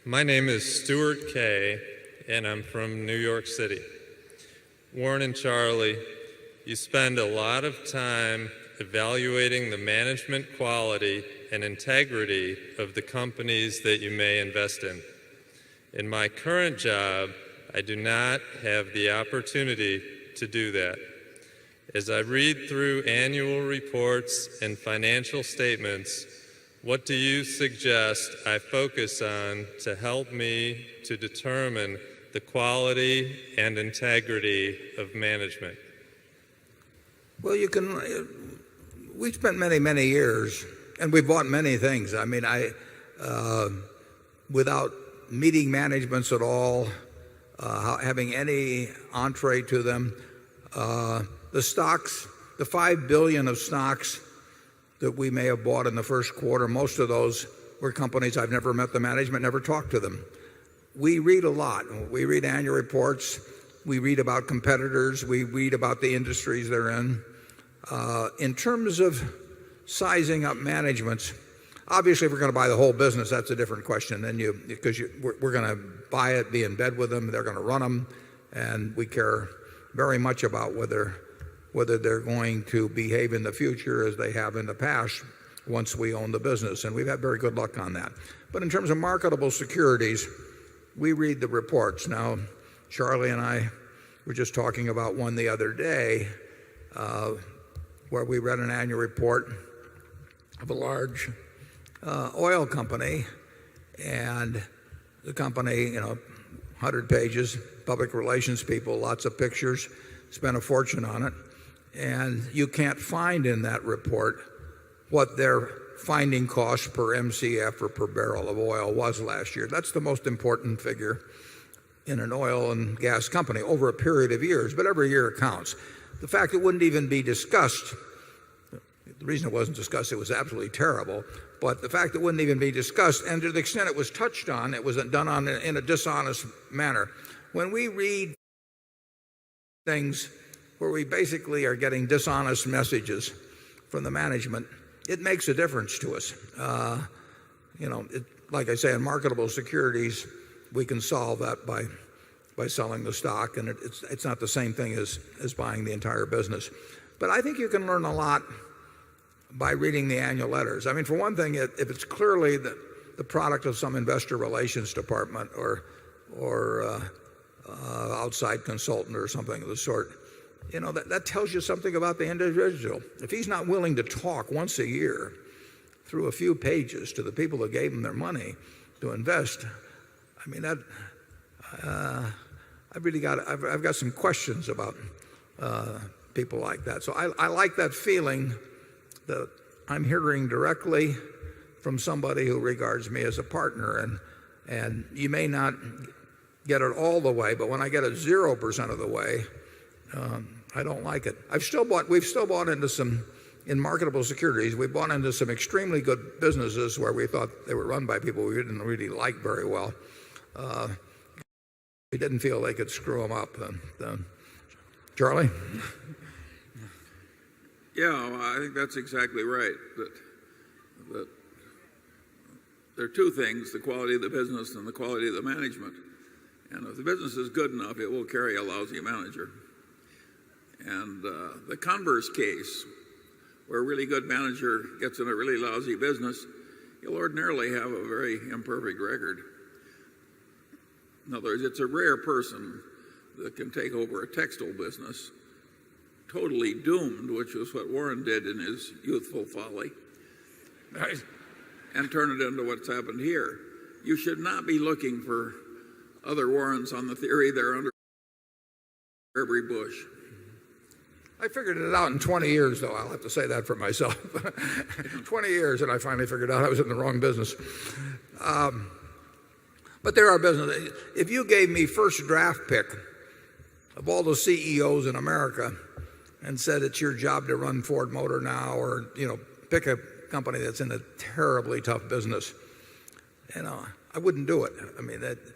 My name is Stuart Kay, and I'm from New York City. Warren and Charlie, you spend a lot of time evaluating the management quality and integrity of the companies that you may invest in. In my current job, I do not have the opportunity to do that. As I read through annual reports and financial statements, what do you suggest I focus on to help me to determine the quality and integrity of management? Well, we spent many, many years, and we bought many things. I mean, without meeting managements at all, having any entree to them, the stocks, the 5 billion of stocks that we may have bought in the first quarter, most of those were companies I've never met the management, never talked to them. We read a lot. We read annual reports. We read about competitors. We read about the industries they're in. In terms of sizing up managements, obviously if we're going to buy the whole business, that's a different question. We're going to buy it, be in bed with them, they're going to run them, and we care very much about whether they're going to behave in the future as they have in the past once we own the business. And we've had very good luck on that. But in terms of marketable securities, we read the reports. Now, Charlie and I were just talking about one the other day where we read an annual report of a large oil company, and the company, 100 pages, public relations people, lots of pictures, spent a fortune on it. And you can't find in that report what their finding cost per MCF or per barrel of oil was last year. That's the most important figure in an oil and gas company over a period of years, but every year it counts. The fact it wouldn't even be discussed, the reason it wasn't discussed, it was absolutely terrible, but the fact it wouldn't even be discussed, and to the extent it was touched on, it was done in a dishonest manner. When we read things where we basically are getting dishonest messages from the management, it makes a difference to us. Like I say, in marketable securities, we can solve that by selling the stock, and it's not the same thing as buying the entire business. But I think you can learn a lot by reading the annual letters. I mean, for one thing, if it's clearly the product of some investor relations department or outside consultant or something of the sort, that tells you something about the individual. If he's not willing to talk once a year through a few pages to the people that gave him their money to invest, I mean, I've got some questions about people like that. So I like that feeling that I'm hearing directly from somebody who regards me as a partner. And you may not get it all the way, but when I get it 0% of the way, I don't like it. We've still bought into in marketable securities, we bought into some extremely good businesses where we thought they were run by people we didn't really like very well. We didn't feel they could screw them up. Charlie? Yeah, I think that's exactly right. That there are two things, the quality of the business and the quality of the management. And if the business is good enough, it will carry a lousy manager. And the converse case, where a really good manager gets in a really lousy business, you'll ordinarily have a very imperfect record. In other words, it's a rare person that can take over a textile business totally doomed, which was what Warren did in his youthful folly, and turn it into what's happened here. You should not be looking for other Warrens on the theory they're under every bush. I figured it out in 20 years, though. I'll have to say that for myself. 20 years, and I finally figured out I was in the wrong business. But there are businesses. If you gave me first draft pick of all the CEOs in America and said it's your job to run Ford Motor now, or pick a company that's in a terribly tough business, I wouldn't do it. I mean,